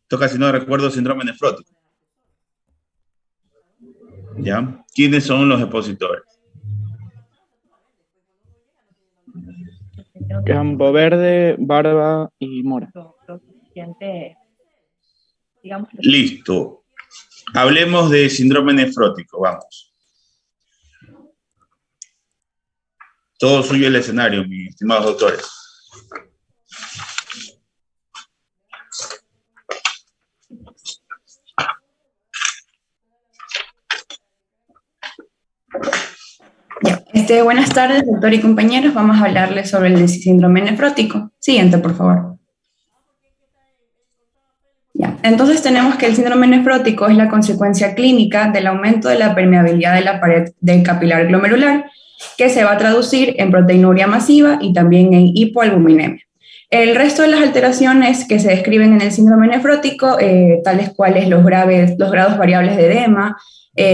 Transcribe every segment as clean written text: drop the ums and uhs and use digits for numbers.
Toca, si no recuerdo, síndrome nefrótico. ¿Ya? ¿Quiénes son los expositores? Campo Verde, Barba y Mora. Listo. Hablemos de síndrome nefrótico, vamos. Todo suyo el escenario, mis estimados doctores. Buenas tardes, doctor y compañeros. Vamos a hablarles sobre el síndrome nefrótico. Siguiente, por favor. Entonces tenemos que el síndrome nefrótico es la consecuencia clínica del aumento de la permeabilidad de la pared del capilar glomerular, que se va a traducir en proteinuria masiva y también en hipoalbuminemia. El resto de las alteraciones que se describen en el síndrome nefrótico, tales cuales los grados variables de edema,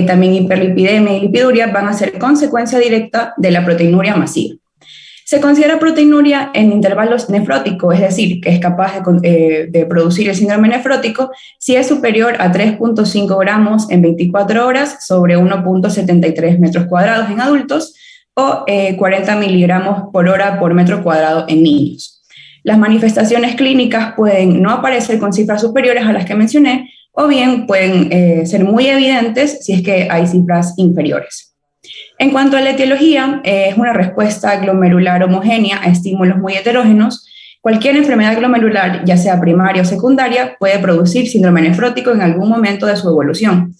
también hiperlipidemia y lipiduria, van a ser consecuencia directa de la proteinuria masiva. Se considera proteinuria en intervalos nefróticos, es decir, que es capaz de producir el síndrome nefrótico si es superior a 3.5 gramos en 24 horas sobre 1.73 metros cuadrados en adultos o 40 miligramos por hora por metro cuadrado en niños. Las manifestaciones clínicas pueden no aparecer con cifras superiores a las que mencioné, o bien pueden ser muy evidentes si es que hay cifras inferiores. En cuanto a la etiología, es una respuesta glomerular homogénea a estímulos muy heterógenos. Cualquier enfermedad glomerular, ya sea primaria o secundaria, puede producir síndrome nefrótico en algún momento de su evolución.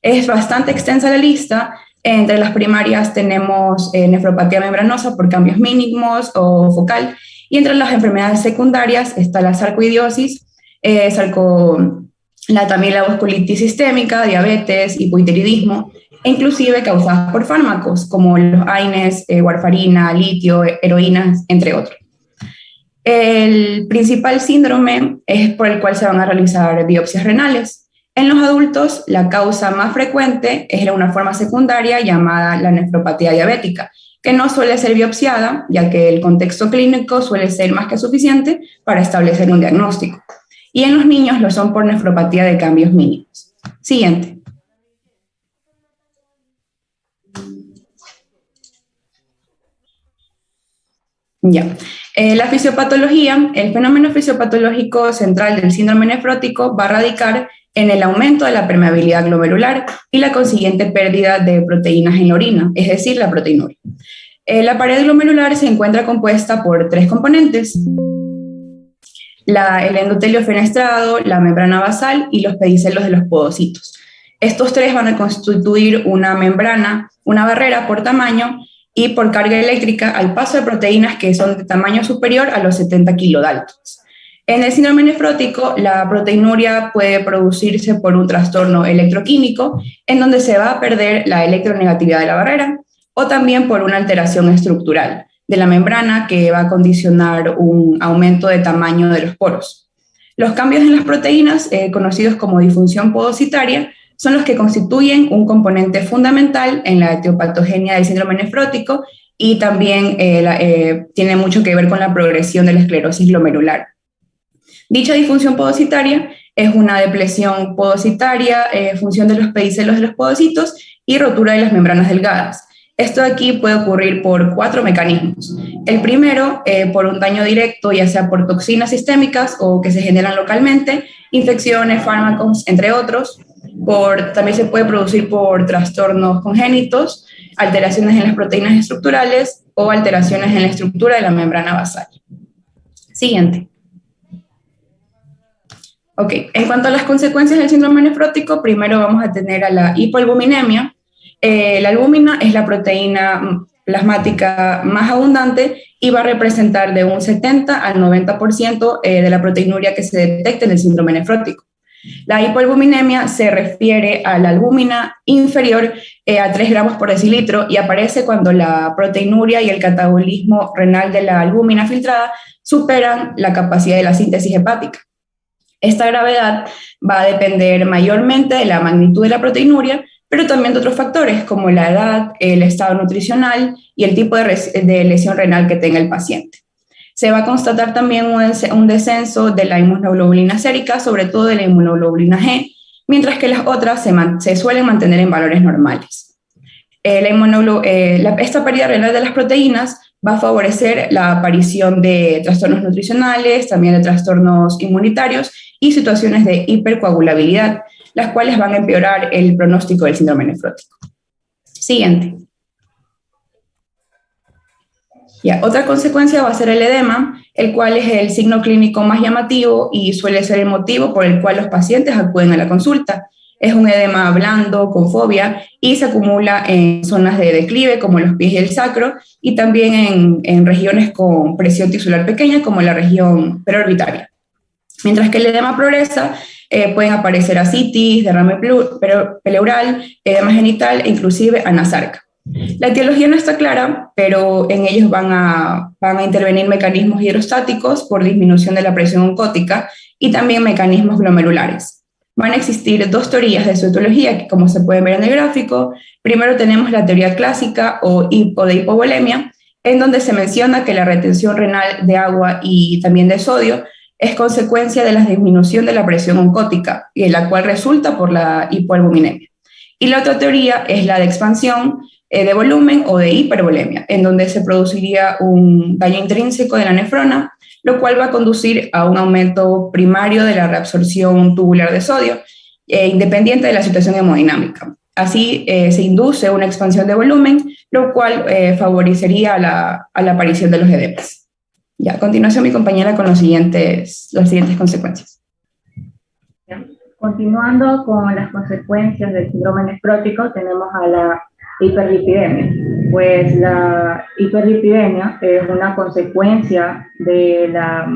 Es bastante extensa la lista. Entre las primarias tenemos nefropatía membranosa por cambios mínimos o focal, y entre las enfermedades secundarias está la sarcoidosis, también la vasculitis sistémica, diabetes, hipotiroidismo, e inclusive causadas por fármacos como los AINES, warfarina, litio, heroínas, entre otros. El principal síndrome es por el cual se van a realizar biopsias renales. En los adultos, la causa más frecuente es una forma secundaria llamada la nefropatía diabética, que no suele ser biopsiada, ya que el contexto clínico suele ser más que suficiente para establecer un diagnóstico. Y en los niños lo son por nefropatía de cambios mínimos. Siguiente. La fisiopatología, el fenómeno fisiopatológico central del síndrome nefrótico va a radicar en el aumento de la permeabilidad glomerular y la consiguiente pérdida de proteínas en la orina, es decir, la proteinuria. La pared glomerular se encuentra compuesta por tres componentes: el endotelio fenestrado, la membrana basal y los pedicelos de los podocitos. Estos tres van a constituir una membrana, una barrera por tamaño y por carga eléctrica al paso de proteínas que son de tamaño superior a los 70 kilodaltons. En el síndrome nefrótico, la proteinuria puede producirse por un trastorno electroquímico, en donde se va a perder la electronegatividad de la barrera, o también por una alteración estructural de la membrana que va a condicionar un aumento de tamaño de los poros. Los cambios en las proteínas, conocidos como disfunción podocitaria, son los que constituyen un componente fundamental en la etiopatogenia del síndrome nefrótico y también tiene mucho que ver con la progresión de la esclerosis glomerular. Dicha disfunción podocitaria es una depresión podocitaria, función de los pedicelos de los podocitos y rotura de las membranas delgadas. Esto aquí puede ocurrir por 4 mecanismos. El primero, por un daño directo, ya sea por toxinas sistémicas o que se generan localmente, infecciones, fármacos, entre otros. También se puede producir por trastornos congénitos, alteraciones en las proteínas estructurales o alteraciones en la estructura de la membrana basal. Siguiente. En cuanto a las consecuencias del síndrome nefrótico, primero vamos a tener a la hipoalbuminemia. La albúmina es la proteína plasmática más abundante y va a representar de un 70 al 90% de la proteinuria que se detecta en el síndrome nefrótico. La hipoalbuminemia se refiere a la albúmina inferior a 3 gramos por decilitro y aparece cuando la proteinuria y el catabolismo renal de la albúmina filtrada superan la capacidad de la síntesis hepática. Esta gravedad va a depender mayormente de la magnitud de la proteinuria, pero también de otros factores como la edad, el estado nutricional y el tipo de lesión renal que tenga el paciente. Se va a constatar también un descenso de la inmunoglobulina sérica, sobre todo de la inmunoglobulina G, mientras que las otras se suelen mantener en valores normales. Esta pérdida renal de las proteínas va a favorecer la aparición de trastornos nutricionales, también de trastornos inmunitarios y situaciones de hipercoagulabilidad, las cuales van a empeorar el pronóstico del síndrome nefrótico. Siguiente. Ya, otra consecuencia va a ser el edema, el cual es el signo clínico más llamativo y suele ser el motivo por el cual los pacientes acuden a la consulta. Es un edema blando, con fobia, y se acumula en zonas de declive, como los pies y el sacro, y también en regiones con presión tisular pequeña, como la región preorbitaria. Mientras que el edema progresa, pueden aparecer ascitis, derrame pleural, edema genital e inclusive anasarca. La etiología no está clara, pero en ellos van a intervenir mecanismos hidrostáticos por disminución de la presión oncótica y también mecanismos glomerulares. Van a existir dos teorías de su etiología, que como se puede ver en el gráfico. Primero tenemos la teoría clásica o de hipovolemia, en donde se menciona que la retención renal de agua y también de sodio es consecuencia de la disminución de la presión oncótica, y la cual resulta por la hipoalbuminemia. Y la otra teoría es la de expansión de volumen o de hipervolemia, en donde se produciría un daño intrínseco de la nefrona, lo cual va a conducir a un aumento primario de la reabsorción tubular de sodio, independiente de la situación hemodinámica. Así se induce una expansión de volumen, lo cual favorecería a la aparición de los edemas. Ya, a continuación mi compañera con las siguientes consecuencias. Continuando con las consecuencias del síndrome nefrótico, tenemos a la hiperlipidemia. Pues la hiperlipidemia es una consecuencia de la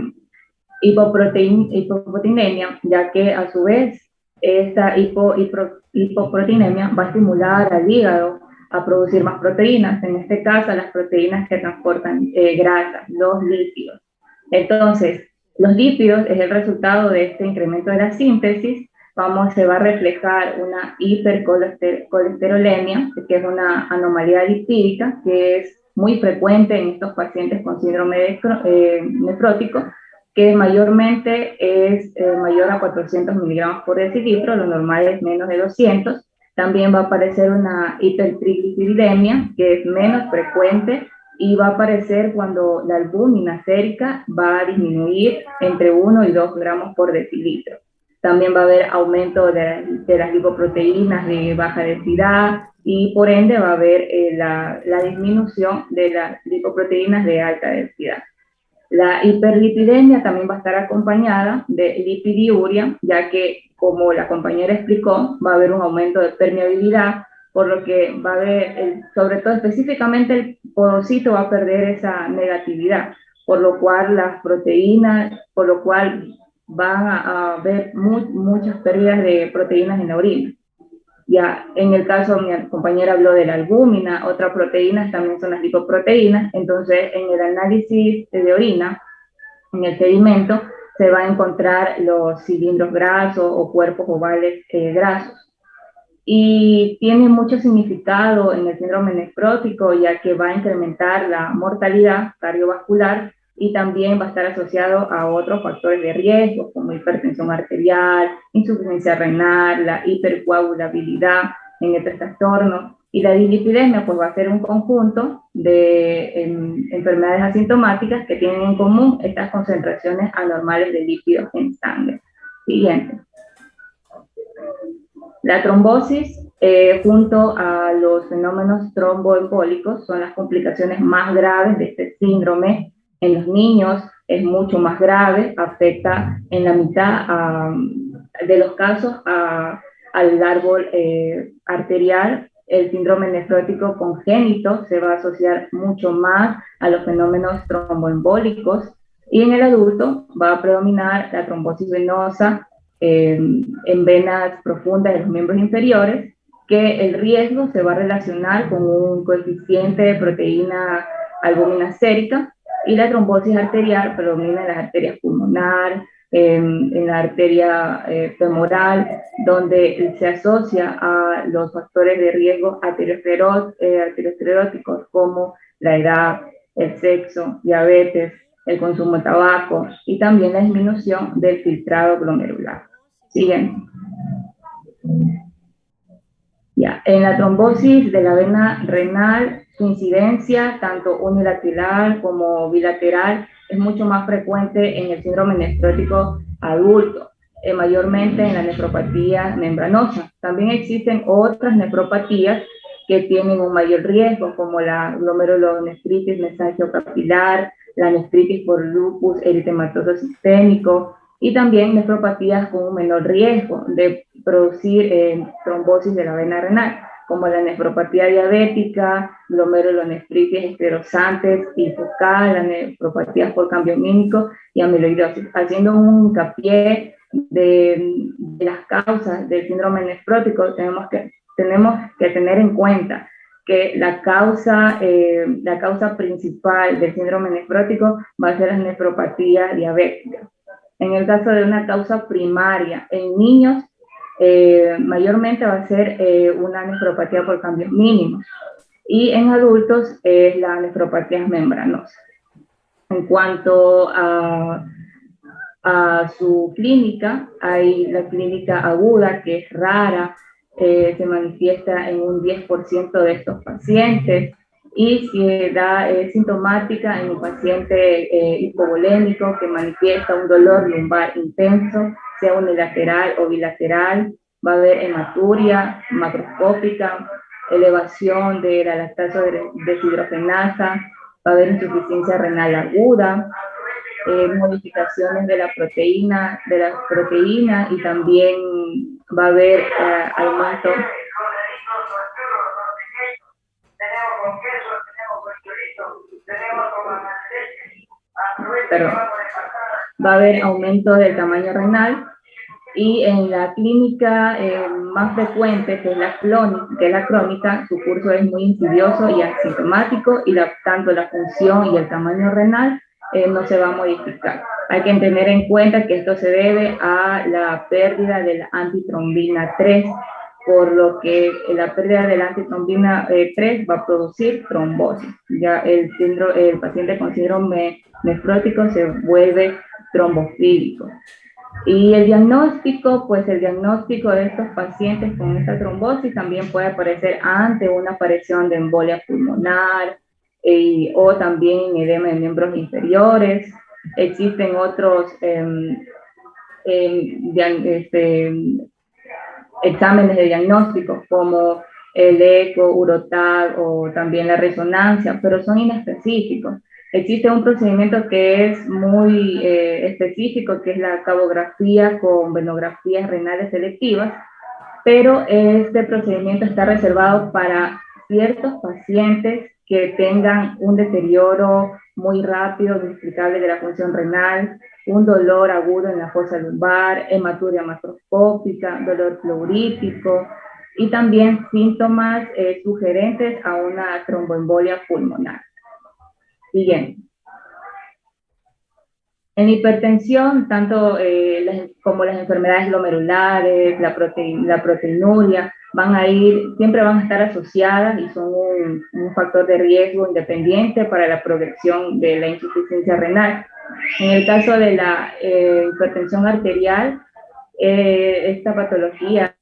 hipoproteinemia, ya que a su vez esta hipoproteinemia va a estimular al hígado a producir más proteínas, en este caso las proteínas que transportan grasa, los lípidos. Entonces, los lípidos es el resultado de este incremento de la síntesis. Se va a reflejar una hipercolesterolemia, que es una anomalía lipídica que es muy frecuente en estos pacientes con síndrome nefrótico, que mayormente es mayor a 400 miligramos por decilitro, lo normal es menos de 200. También va a aparecer una hipertrigliceridemia, que es menos frecuente, y va a aparecer cuando la albúmina sérica va a disminuir entre 1 y 2 gramos por decilitro. También va a haber aumento de las lipoproteínas de baja densidad y por ende va a haber la disminución de las lipoproteínas de alta densidad. La hiperlipidemia también va a estar acompañada de lipidiuria, ya que, como la compañera explicó, va a haber un aumento de permeabilidad, por lo que va a haber, sobre todo específicamente el podocito va a perder esa negatividad, por lo cual las proteínas, van a haber muchas pérdidas de proteínas en la orina. Ya en el caso, mi compañera habló de la albúmina, otras proteínas también son las lipoproteínas. Entonces, en el análisis de orina, en el sedimento, se va a encontrar los cilindros grasos o cuerpos ovales grasos. Y tiene mucho significado en el síndrome nefrótico, ya que va a incrementar la mortalidad cardiovascular y también va a estar asociado a otros factores de riesgo como hipertensión arterial, insuficiencia renal, la hipercoagulabilidad en estos trastornos. Y la dislipidemia pues va a ser un conjunto de enfermedades asintomáticas que tienen en común estas concentraciones anormales de lípidos en sangre. Siguiente. La trombosis junto a los fenómenos tromboembólicos son las complicaciones más graves de este síndrome. En los niños es mucho más grave, afecta en la mitad de los casos al árbol arterial. El síndrome nefrótico congénito se va a asociar mucho más a los fenómenos tromboembólicos, y en el adulto va a predominar la trombosis venosa en venas profundas de los miembros inferiores, que el riesgo se va a relacionar con un coeficiente de proteína albúmina sérica, y la trombosis arterial predomina en las arterias pulmonar, en la arteria femoral, donde se asocia a los factores de riesgo arterioscleróticos como la edad, el sexo, diabetes, el consumo de tabaco y también la disminución del filtrado glomerular. Siguiente. Ya, en la trombosis de la vena renal, su incidencia, tanto unilateral como bilateral, es mucho más frecuente en el síndrome nefrótico adulto, mayormente en la nefropatía membranosa. También existen otras nefropatías que tienen un mayor riesgo, como la glomerulonefritis mesangiocapilar, la nefritis por lupus eritematoso sistémico, y también nefropatías con un menor riesgo de producir trombosis de la vena renal, como la nefropatía diabética, glomerulonefritis esclerosantes y focal, las nefropatías por cambio mímico y amiloidosis, haciendo un hincapié de las causas del síndrome nefrótico. Tenemos que tener en cuenta que la causa principal del síndrome nefrótico va a ser la nefropatía diabética. En el caso de una causa primaria, en niños mayormente va a ser una nefropatía por cambios mínimos, y en adultos es la nefropatía membranosa. En cuanto a su clínica, hay la clínica aguda, que es rara, se manifiesta en un 10% de estos pacientes, y es sintomática en un paciente hipovolémico que manifiesta un dolor lumbar intenso, sea unilateral o bilateral. Va a haber hematuria macroscópica, elevación de la lactato deshidrogenasa, va a haber insuficiencia renal aguda, modificaciones de la proteína y también va a haber aumento. Va a haber aumento del tamaño renal, y en la clínica más frecuente, que es la crónica, su curso es muy insidioso y asintomático, y tanto la función y el tamaño renal no se va a modificar. Hay que tener en cuenta que esto se debe a la pérdida de la antitrombina 3, por lo que la pérdida de la antitrombina 3 va a producir trombosis. Ya el paciente con síndrome nefrótico se vuelve trombofílico. Y el diagnóstico, pues el diagnóstico de estos pacientes con esta trombosis también puede aparecer ante una aparición de embolia pulmonar, o también edema de miembros inferiores. Existen otros exámenes de diagnóstico, como el eco, urotag o también la resonancia, pero son inespecíficos. Existe un procedimiento que es muy específico, que es la cabografía con venografías renales selectivas, pero este procedimiento está reservado para ciertos pacientes que tengan un deterioro muy rápido, inexplicable de la función renal, un dolor agudo en la fosa lumbar, hematuria macroscópica, dolor pleurítico, y también síntomas sugerentes a una tromboembolia pulmonar. Siguiente. En hipertensión, tanto como las enfermedades glomerulares, la proteinuria, siempre van a estar asociadas y son un factor de riesgo independiente para la progresión de la insuficiencia renal. En el caso de la hipertensión arterial, esta patología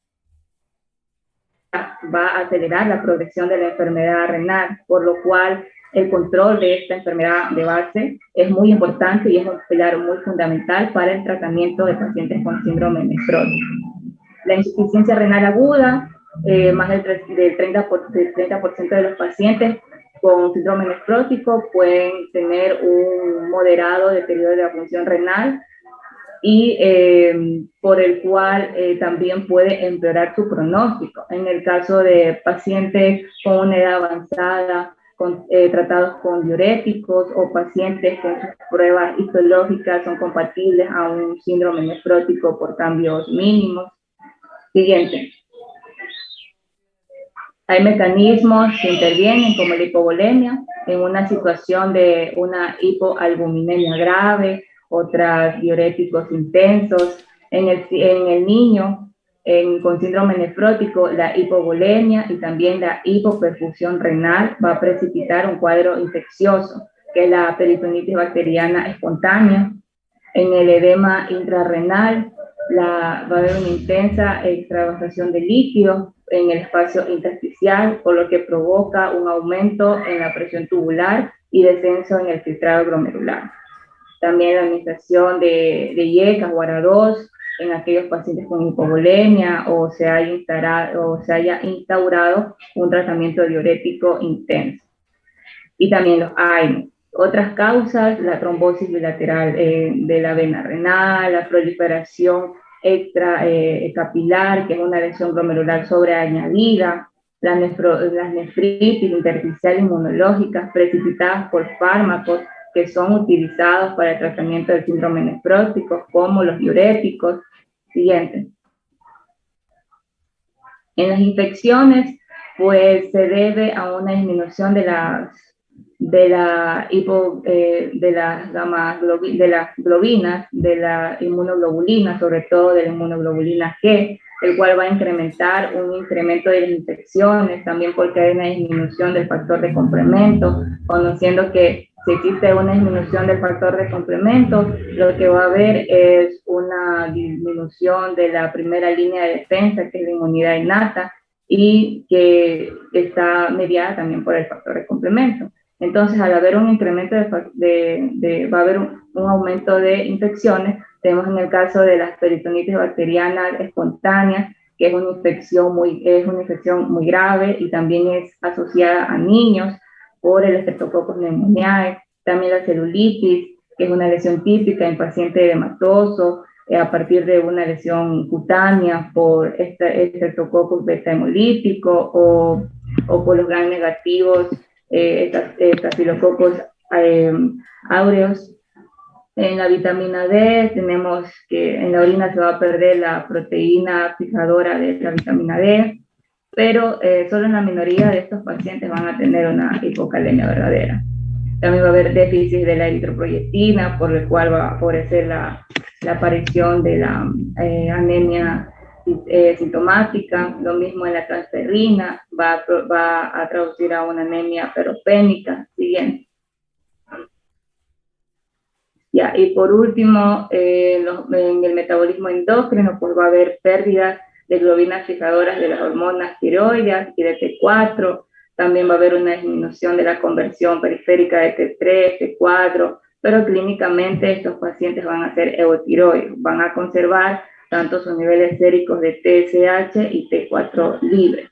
va a acelerar la progresión de la enfermedad renal, por lo cual el control de esta enfermedad de base es muy importante y es un pilar muy fundamental para el tratamiento de pacientes con síndrome nefrótico. La insuficiencia renal aguda, más del 30% de los pacientes con síndrome nefrótico pueden tener un moderado deterioro de la función renal, y por el cual también puede empeorar su pronóstico. En el caso de pacientes con una edad avanzada, tratados con diuréticos, o pacientes que en sus pruebas histológicas son compatibles a un síndrome nefrótico por cambios mínimos. Siguiente. Hay mecanismos que intervienen, como la hipovolemia, en una situación de una hipoalbuminemia grave, otras diuréticos intensos. En el niño con síndrome nefrótico, la hipovolemia y también la hipoperfusión renal va a precipitar un cuadro infeccioso. que es la peritonitis bacteriana espontánea. En el edema intrarrenal va a haber una intensa extravasación de líquido en el espacio intersticial, por lo que provoca un aumento en la presión tubular y descenso en el filtrado glomerular. También la administración de IECA o ARA2 en aquellos pacientes con hipovolemia o se haya instaurado un tratamiento diurético intenso. Y también los AINES. Otras causas, la trombosis bilateral de la vena renal, la proliferación extracapilar, que es una lesión glomerular sobreañadida, las nefritis intersticial inmunológicas precipitadas por fármacos que son utilizados para el tratamiento del síndrome nefrótico, como los diuréticos. Siguiente. En las infecciones, pues se debe a una disminución de las globinas, de la inmunoglobulina, sobre todo de la inmunoglobulina G, el cual va a incrementar un incremento de las infecciones, también porque hay una disminución del factor de complemento, conociendo que si existe una disminución del factor de complemento, lo que va a haber es una disminución de la primera línea de defensa, que es la inmunidad innata, y que está mediada también por el factor de complemento. Entonces, al haber un incremento va a haber un aumento de infecciones. Tenemos en el caso de las peritonitis bacteriana espontánea, que es una infección muy grave y también es asociada a niños por el Streptococcus pneumoniae. También la celulitis, que es una lesión típica en paciente edematoso, a partir de una lesión cutánea por Streptococcus beta hemolítico o por los gram negativos, Staphylococcus aureus. En la vitamina D tenemos que en la orina se va a perder la proteína fijadora de la vitamina D, pero solo en la minoría de estos pacientes van a tener una hipocalemia verdadera. También va a haber déficit de la eritroproyectina, por el cual va a favorecer la aparición de la anemia sintomática. Lo mismo en la transferrina, va a traducir a una anemia ferropénica. Siguiente. Ya, y por último, en el metabolismo endócrino, pues va a haber pérdidas de globinas fijadoras de las hormonas tiroides y de T4. También va a haber una disminución de la conversión periférica de T3, T4, pero clínicamente estos pacientes van a ser eutiroides, van a conservar tanto sus niveles séricos de TSH y T4 libres.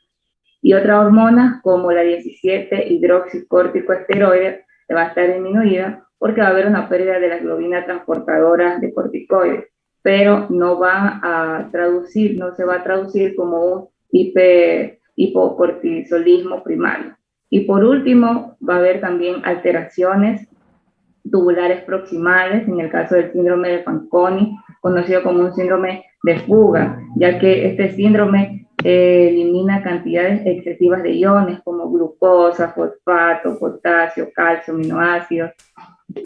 Y otras hormonas como la 17-hidroxicorticosteroide va a estar disminuida porque va a haber una pérdida de las globinas transportadoras de corticoides, pero no se va a traducir como un hipocortisolismo primario. Y por último, va a haber también alteraciones tubulares proximales, en el caso del síndrome de Fanconi, conocido como un síndrome de fuga, ya que este síndrome elimina cantidades excesivas de iones como glucosa, fosfato, potasio, calcio, aminoácidos,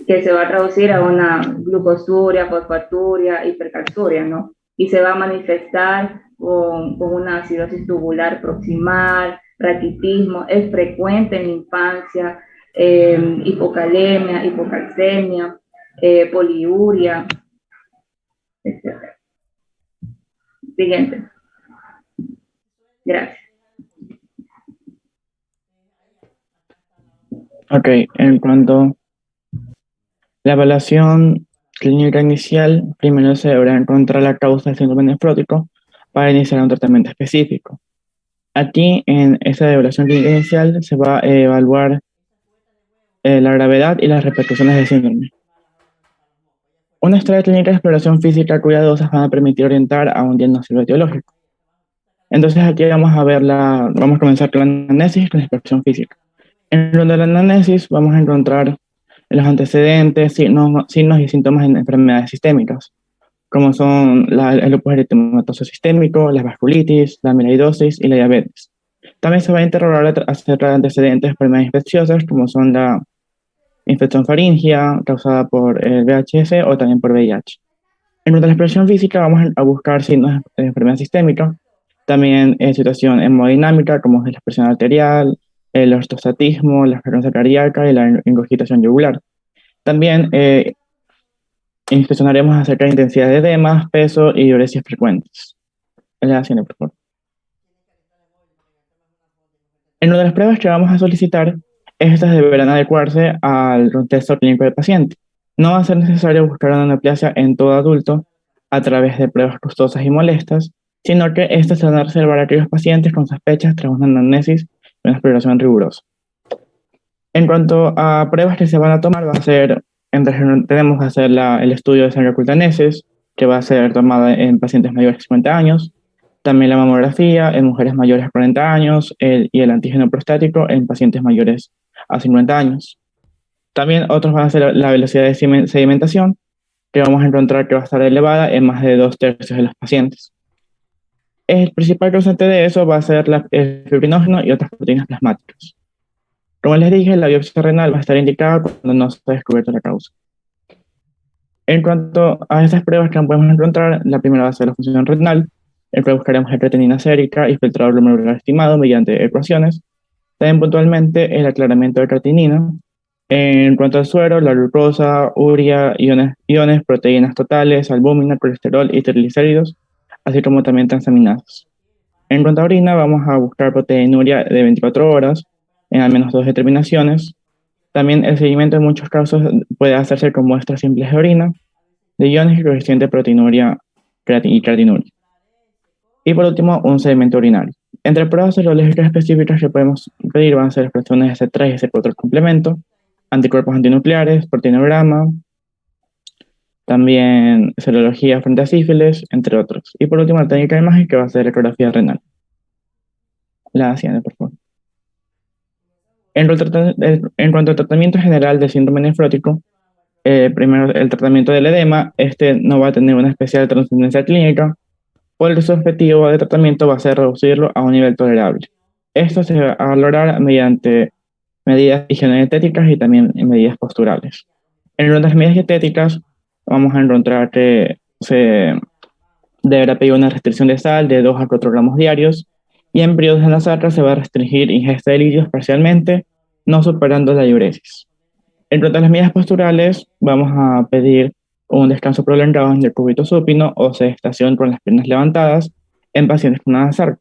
que se va a traducir a una glucosuria, fosfaturia, hipercalciuria, ¿no? Y se va a manifestar con una acidosis tubular proximal, raquitismo, es frecuente en la infancia, hipocalemia, hipocalcemia, poliuria, etc. Siguiente. Gracias. Ok, en cuanto a la evaluación clínica inicial, primero se deberá encontrar la causa del síndrome nefrótico para iniciar un tratamiento específico. Aquí, en esa evaluación clínica inicial, se va a evaluar la gravedad y las repercusiones del síndrome. Una historia clínica de exploración física cuidadosa van a permitir orientar a un diagnóstico etiológico. Entonces aquí vamos a comenzar con la anamnesis, con la exploración física. En la anamnesis vamos a encontrar los antecedentes, signos y síntomas de enfermedades sistémicas, como son el lupus eritematoso sistémico, la vasculitis, la amiloidosis y la diabetes. También se va a interrogar acerca de antecedentes de enfermedades infecciosas, como son la infección faríngea causada por el VHS o también por VIH. En cuanto a la exploración física, vamos a buscar signos de enfermedad sistémica, también situación hemodinámica, como es la presión arterial, el ortostatismo, la frecuencia cardíaca y la ingurgitación yugular. También inspeccionaremos acerca de intensidad de edemas, peso y diuresis frecuentes. La siguiente, por favor. En una de las pruebas que vamos a solicitar, estas deberán adecuarse al contexto clínico del paciente. No va a ser necesario buscar una neoplasia en todo adulto a través de pruebas costosas y molestas, sino que estas se van a reservar a aquellos pacientes con sospechas tras una anamnesis y una exploración rigurosa. En cuanto a pruebas que se van a tomar, va a ser, tenemos que hacer el estudio de sangre ocultanesis, que va a ser tomada en pacientes mayores de 50 años, también la mamografía en mujeres mayores de 40 años y el antígeno prostático en pacientes mayores a 50 años. También otros van a ser la velocidad de sedimentación, que vamos a encontrar que va a estar elevada en más de 2/3 de los pacientes. El principal causante de eso va a ser el fibrinógeno y otras proteínas plasmáticas. Como les dije, la biopsia renal va a estar indicada cuando no se ha descubierto la causa. En cuanto a estas pruebas que podemos encontrar, la primera va a ser la función renal, en la que buscaremos el creatinina sérica y filtrado glomerular estimado mediante ecuaciones. También puntualmente el aclaramiento de creatinina. En cuanto al suero, la glucosa, urea, iones, proteínas totales, albúmina, colesterol y triglicéridos, así como también transaminases. En cuanto a orina, vamos a buscar proteinuria de 24 horas en al menos 2 determinaciones. También el seguimiento en muchos casos puede hacerse con muestras simples de orina, de iones y coeficiente de proteinuria y creatinuria. Y por último, un sedimento urinario. Entre pruebas serológicas específicas que podemos pedir van a ser expresiones de C3 y C4 complemento, anticuerpos antinucleares, proteinograma, también serología frente a sífilis, entre otros. Y por último, la técnica de imagen que va a ser ecografía renal. La siguiente, por favor. En cuanto al tratamiento general del síndrome nefrótico, primero el tratamiento del edema, este no va a tener una especial trascendencia clínica, porque su objetivo de tratamiento va a ser reducirlo a un nivel tolerable. Esto se va a lograr mediante medidas higienodietéticas y también medidas posturales. En las medidas dietéticas vamos a encontrar que se deberá pedir una restricción de sal de 2 a 4 gramos diarios, y en periodos en la sacra se va a restringir ingesta de líquidos parcialmente, no superando la diuresis. En cuanto a las medidas posturales, vamos a pedir un descanso prolongado en el cúbito supino o sedestación con las piernas levantadas en pacientes con ASARC,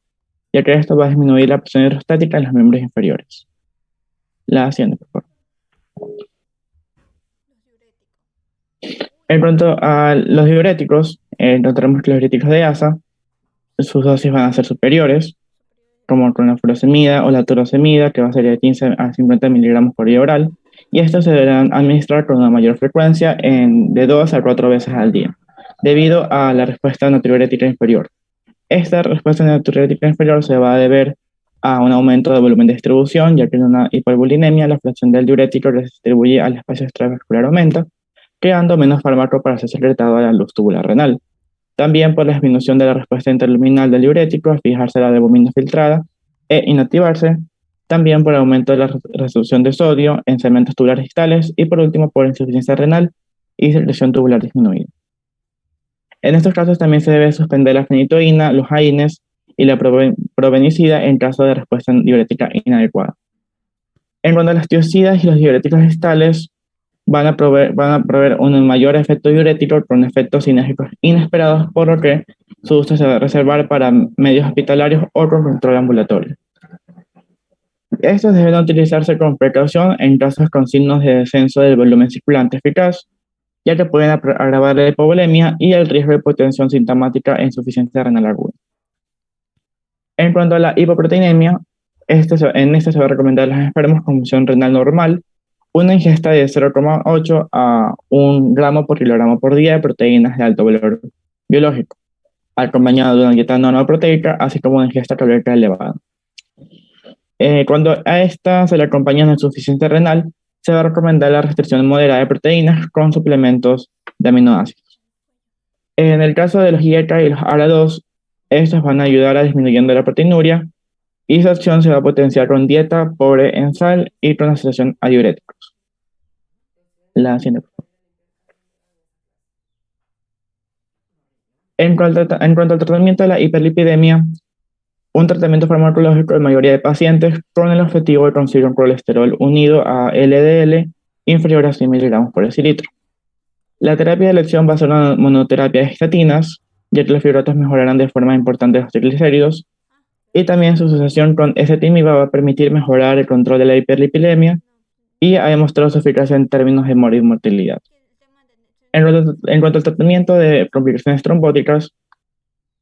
ya que esto va a disminuir la presión hidrostática en los miembros inferiores. La siguiente, por favor. En cuanto a los diuréticos, encontramos que los diuréticos de ASA, sus dosis van a ser superiores, como con la furosemida o la turosemida, que va a ser de 15 a 50 miligramos por vía oral, y estos se deberán administrar con una mayor frecuencia de 2 a 4 veces al día, debido a la respuesta natriurética inferior. Esta respuesta natriurética inferior se va a deber a un aumento de volumen de distribución, ya que en una hiperbulinemia la fracción del diurético que se distribuye al espacio extravascular aumenta, creando menos fármaco para ser secretado a la luz tubular renal. También por la disminución de la respuesta interluminal del diurético al fijarse la albúmina filtrada e inactivarse, también por aumento de la resolución de sodio en segmentos tubulares distales y por último por insuficiencia renal y secreción tubular disminuida. En estos casos también se debe suspender la fenitoína, los AINES y la probenicida en caso de respuesta diurética inadecuada. En cuanto a las tiocidas y los diuréticos distales, van a proveer un mayor efecto diurético con efectos sinérgicos inesperados, por lo que su uso se va a reservar para medios hospitalarios o con control ambulatorio. Estos deben utilizarse con precaución en casos con signos de descenso del volumen circulante eficaz, ya que pueden agravar la hipovolemia y el riesgo de hipotensión sintomática e insuficiencia renal aguda. En cuanto a la hipoproteinemia, en esta se va a recomendar a los enfermos con función renal normal una ingesta de 0,8 a 1 gramo por kilogramo por día de proteínas de alto valor biológico, acompañado de una dieta normoproteica, así como una ingesta calórica elevada. Cuando a esta se le acompaña una insuficiencia renal, se va a recomendar la restricción moderada de proteínas con suplementos de aminoácidos. En el caso de los IECA y los ARA2, estos van a ayudar a disminuyendo la proteinuria, y su acción se va a potenciar con dieta pobre en sal y con asociación a diuréticos. La siguiente. En cuanto al tratamiento de la hiperlipidemia, un tratamiento farmacológico en mayoría de pacientes con el objetivo de conseguir un colesterol unido a LDL inferior a 100 miligramos por decilitro. La terapia de elección va a ser una monoterapia de estatinas, ya que los fibratos mejorarán de forma importante los triglicéridos, y también su asociación con ezetimiba va a permitir mejorar el control de la hiperlipidemia y ha demostrado su eficacia en términos de mortalidad. En cuanto al tratamiento de complicaciones trombóticas,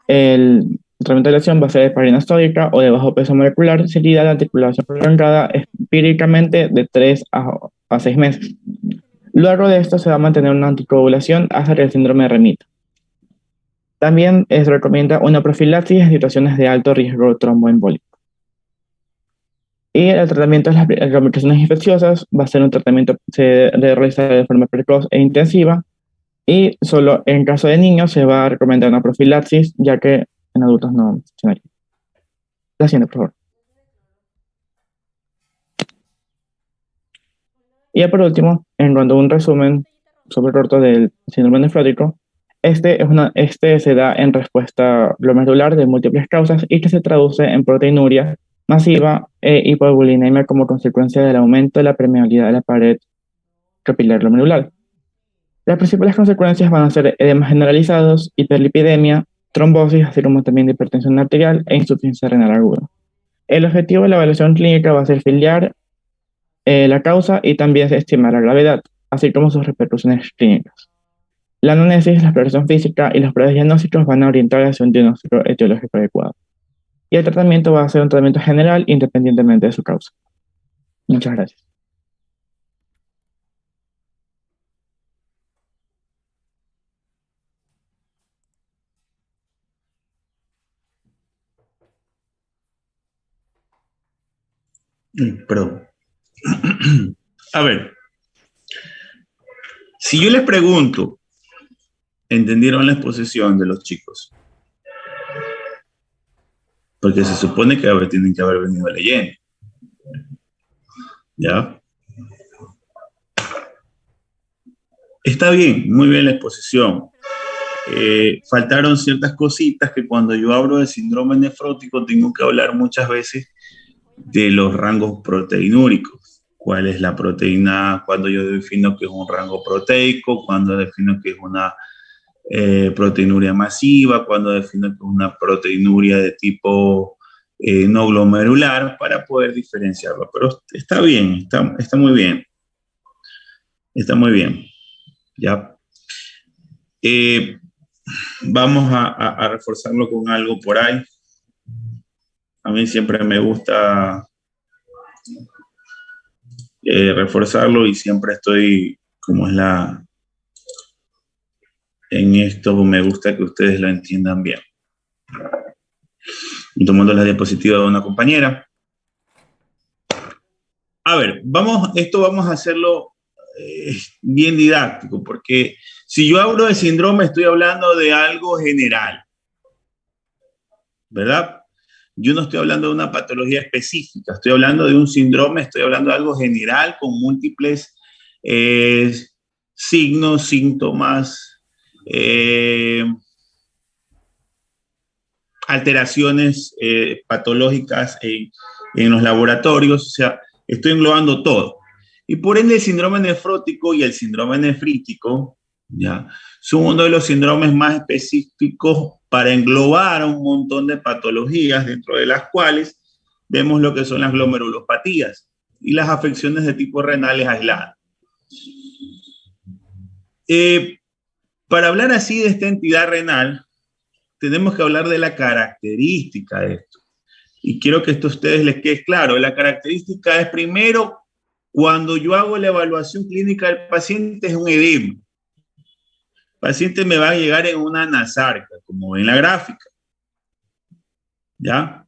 el tratamiento de elección va a ser de heparina sódica o de bajo peso molecular, seguida de anticoagulación prolongada empíricamente de 3 a 6 meses. Luego de esto se va a mantener una anticoagulación hasta que el síndrome remita. También se recomienda una profilaxis en situaciones de alto riesgo tromboembólico. Y el tratamiento de las complicaciones infecciosas va a ser un tratamiento que se debe realizar de forma precoz e intensiva, y solo en caso de niños se va a recomendar una profilaxis, ya que en adultos no funcionaría. La siguiente, por favor. Y ya por último, en cuanto a un resumen súper corto del síndrome nefrótico, este se da en respuesta glomerular de múltiples causas y que se traduce en proteinuria masiva e hipobulinemia como consecuencia del aumento de la permeabilidad de la pared capilar glomerular. Las principales consecuencias van a ser edemas generalizados, hiperlipidemia, trombosis, así como también de hipertensión arterial e insuficiencia renal aguda. El objetivo de la evaluación clínica va a ser filiar la causa y también se estimar la gravedad, así como sus repercusiones clínicas. La anamnesis, la exploración física y los pruebas diagnósticos van a orientar hacia un diagnóstico etiológico adecuado. Y el tratamiento va a ser un tratamiento general independientemente de su causa. Muchas gracias. Perdón. A ver, si yo les pregunto, ¿entendieron la exposición de los chicos? Porque se supone que tienen que haber venido leyendo. ¿Ya? Está bien, muy bien la exposición. Faltaron ciertas cositas que cuando yo hablo de síndrome nefrótico tengo que hablar muchas veces de los rangos proteinúricos. ¿Cuál es la proteína? Cuando yo defino que es un rango proteico, cuando defino que es una proteinuria masiva, cuando defino que es una proteinuria de tipo no glomerular, para poder diferenciarlo. Pero está bien, está muy bien. Está muy bien. ¿Ya? Vamos a reforzarlo con algo por ahí. A mí siempre me gusta reforzarlo y siempre estoy, como es en esto, me gusta que ustedes lo entiendan bien. Y tomando la diapositiva de una compañera. A ver, esto vamos a hacerlo bien didáctico, porque si yo hablo de síndrome estoy hablando de algo general, ¿verdad? Yo no estoy hablando de una patología específica, estoy hablando de un síndrome, estoy hablando de algo general con múltiples signos, síntomas, alteraciones patológicas en los laboratorios, o sea, estoy englobando todo. Y por ende el síndrome nefrótico y el síndrome nefrítico, ¿ya?, son uno de los síndromes más específicos para englobar a un montón de patologías, dentro de las cuales vemos lo que son las glomerulopatías y las afecciones de tipo renales aisladas. Para hablar así de esta entidad renal, tenemos que hablar de la característica de esto. Y quiero que esto a ustedes les quede claro. La característica es, primero, cuando yo hago la evaluación clínica del paciente, es un edema. El paciente me va a llegar en una anasarca, como ven en la gráfica. ¿Ya?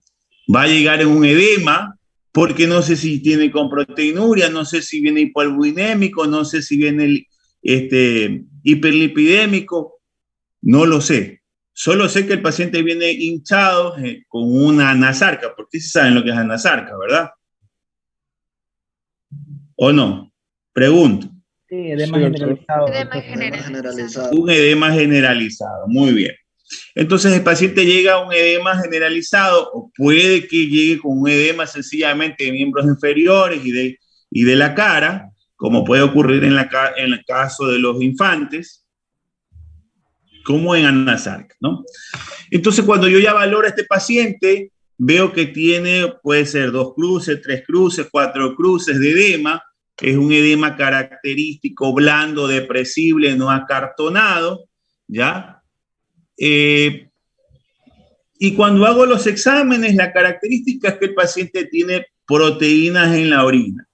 Va a llegar en un edema, porque no sé si tiene con proteinuria, no sé si viene hipoalbuminémico, no sé si viene hiperlipidémico, no lo sé. Solo sé que el paciente viene hinchado con una anasarca, porque sí saben lo que es anasarca, ¿verdad? ¿O no? Pregunto. Sí, edema generalizado. Edema generalizado. Un edema generalizado, muy bien. Entonces el paciente llega a un edema generalizado o puede que llegue con un edema sencillamente de miembros inferiores y de la cara, como puede ocurrir en el caso de los infantes, como en Ana Zarca, ¿no? Entonces cuando yo ya valoro a este paciente, veo que tiene, puede ser 2 cruces, 3 cruces, 4 cruces de edema. Es un edema característico, blando, depresible, no acartonado, ¿ya? Y cuando hago los exámenes, la característica es que el paciente tiene proteínas en la orina.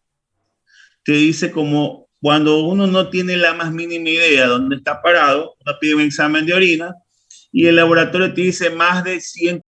Te dice como cuando uno no tiene la más mínima idea de dónde está parado, uno pide un examen de orina y el laboratorio te dice más de 100